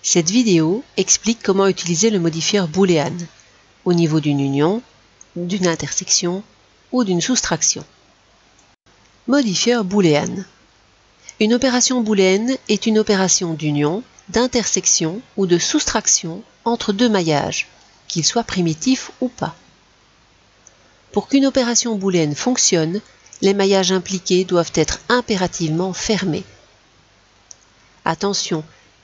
Cette vidéo explique comment utiliser le modifieur booléen au niveau d'une union, d'une intersection ou d'une soustraction. Modifieur booléen. Une opération booléenne est une opération d'union, d'intersection ou de soustraction entre deux maillages, qu'ils soient primitifs ou pas. Pour qu'une opération booléenne fonctionne, les maillages impliqués doivent être impérativement fermés. Attention,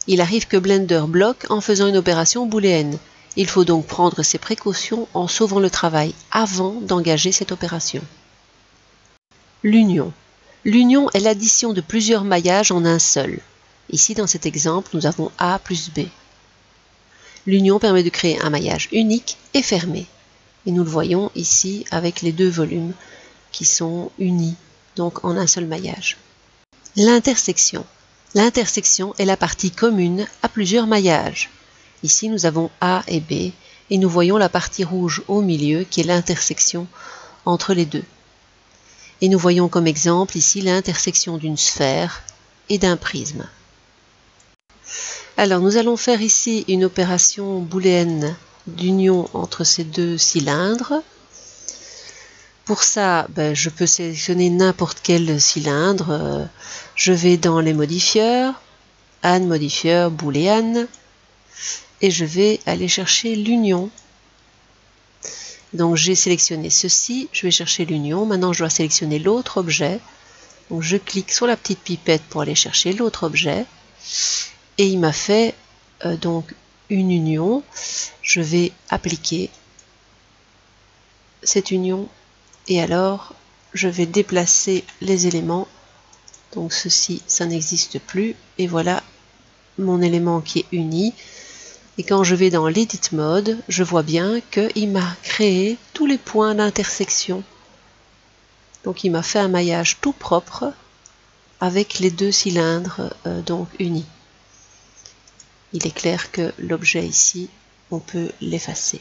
il arrive que Blender bloque en faisant une opération booléenne. Il faut donc prendre ses précautions en sauvant le travail avant d'engager cette opération. L'union. L'union est l'addition de plusieurs maillages en un seul. Ici, dans cet exemple, nous avons A plus B. L'union permet de créer un maillage unique et fermé. Et nous le voyons ici avec les deux volumes qui sont unis, donc en un seul maillage. L'intersection. L'intersection est la partie commune à plusieurs maillages. Ici, nous avons A et B, et nous voyons la partie rouge au milieu qui est l'intersection entre les deux. Et nous voyons comme exemple ici l'intersection d'une sphère et d'un prisme. Alors, nous allons faire ici une opération booléenne d'union entre ces deux cylindres. Pour ça, je peux sélectionner n'importe quel cylindre. Je vais dans les modifieurs, Add modifieur booléen, et je vais aller chercher l'union. Donc j'ai sélectionné ceci, je vais chercher l'union. Maintenant je dois sélectionner l'autre objet. Donc je clique sur la petite pipette pour aller chercher l'autre objet. Et il m'a fait donc une union. Je vais appliquer cette union. Et alors je vais déplacer les éléments. Donc ceci, ça n'existe plus. Et voilà mon élément qui est uni. Et quand je vais dans l'Edit Mode, je vois bien qu'il m'a créé tous les points d'intersection. Donc il m'a fait un maillage tout propre avec les deux cylindres donc unis. Il est clair que l'objet ici, on peut l'effacer.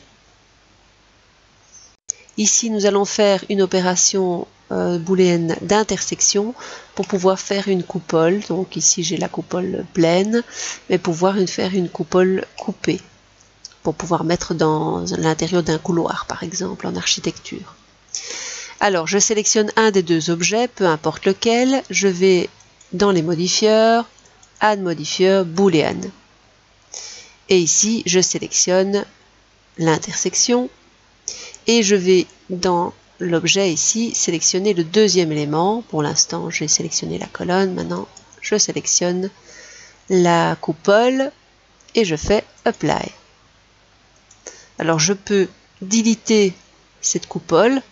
Ici, nous allons faire une opération booléenne d'intersection pour pouvoir faire une coupole. Donc ici, j'ai la coupole pleine, mais pouvoir faire une coupole coupée, pour pouvoir mettre dans l'intérieur d'un couloir, par exemple, en architecture. Alors, je sélectionne un des deux objets, peu importe lequel. Je vais dans les modifieurs, Add modifieur booléen. Et ici, je sélectionne l'intersection. Et je vais dans l'objet ici sélectionner le deuxième élément. Pour l'instant, j'ai sélectionné la colonne. Maintenant, je sélectionne la coupole et je fais Apply. Alors, je peux déliter cette coupole,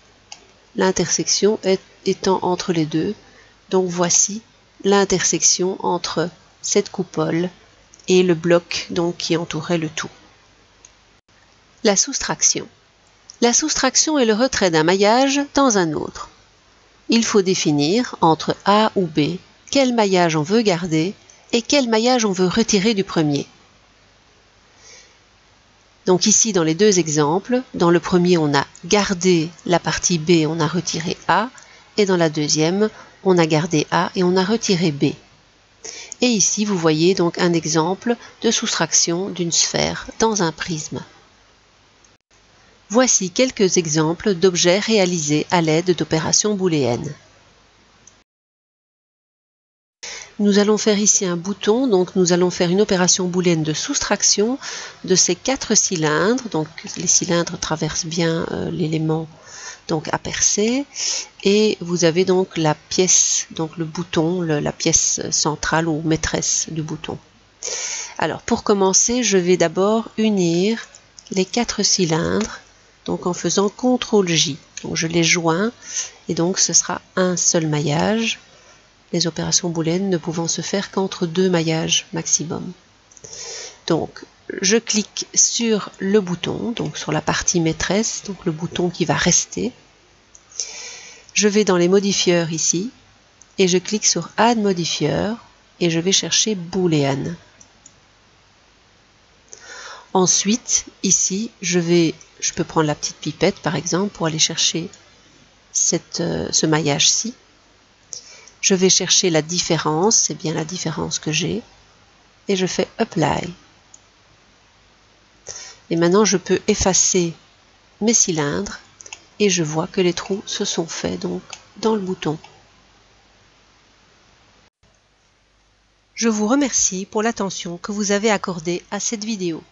l'intersection étant entre les deux. Donc, voici l'intersection entre cette coupole et le bloc donc, qui entourait le tout. La soustraction. La soustraction est le retrait d'un maillage dans un autre. Il faut définir entre A ou B quel maillage on veut garder et quel maillage on veut retirer du premier. Donc ici, dans les deux exemples, dans le premier, on a gardé la partie B, on a retiré A, et dans la deuxième, on a gardé A et on a retiré B. Et ici, vous voyez donc un exemple de soustraction d'une sphère dans un prisme. Voici quelques exemples d'objets réalisés à l'aide d'opérations booléennes. Nous allons faire ici un bouton, donc nous allons faire une opération booléenne de soustraction de ces 4 cylindres. Donc les cylindres traversent bien l'élément donc à percer. Et vous avez donc la pièce, donc le bouton, la pièce centrale ou maîtresse du bouton. Alors pour commencer, je vais d'abord unir les 4 cylindres. Donc en faisant CTRL-J, donc je les joins et donc ce sera un seul maillage, les opérations booléennes ne pouvant se faire qu'entre 2 maillages maximum. Donc je clique sur le bouton, donc sur la partie maîtresse, donc le bouton qui va rester. Je vais dans les modifieurs ici et je clique sur Add modifieur et je vais chercher booléen. Ensuite, ici, je peux prendre la petite pipette par exemple pour aller chercher ce maillage-ci. Je vais chercher la différence, c'est bien la différence que j'ai, et je fais Apply. Et maintenant je peux effacer mes cylindres et je vois que les trous se sont faits donc dans le bouton. Je vous remercie pour l'attention que vous avez accordée à cette vidéo.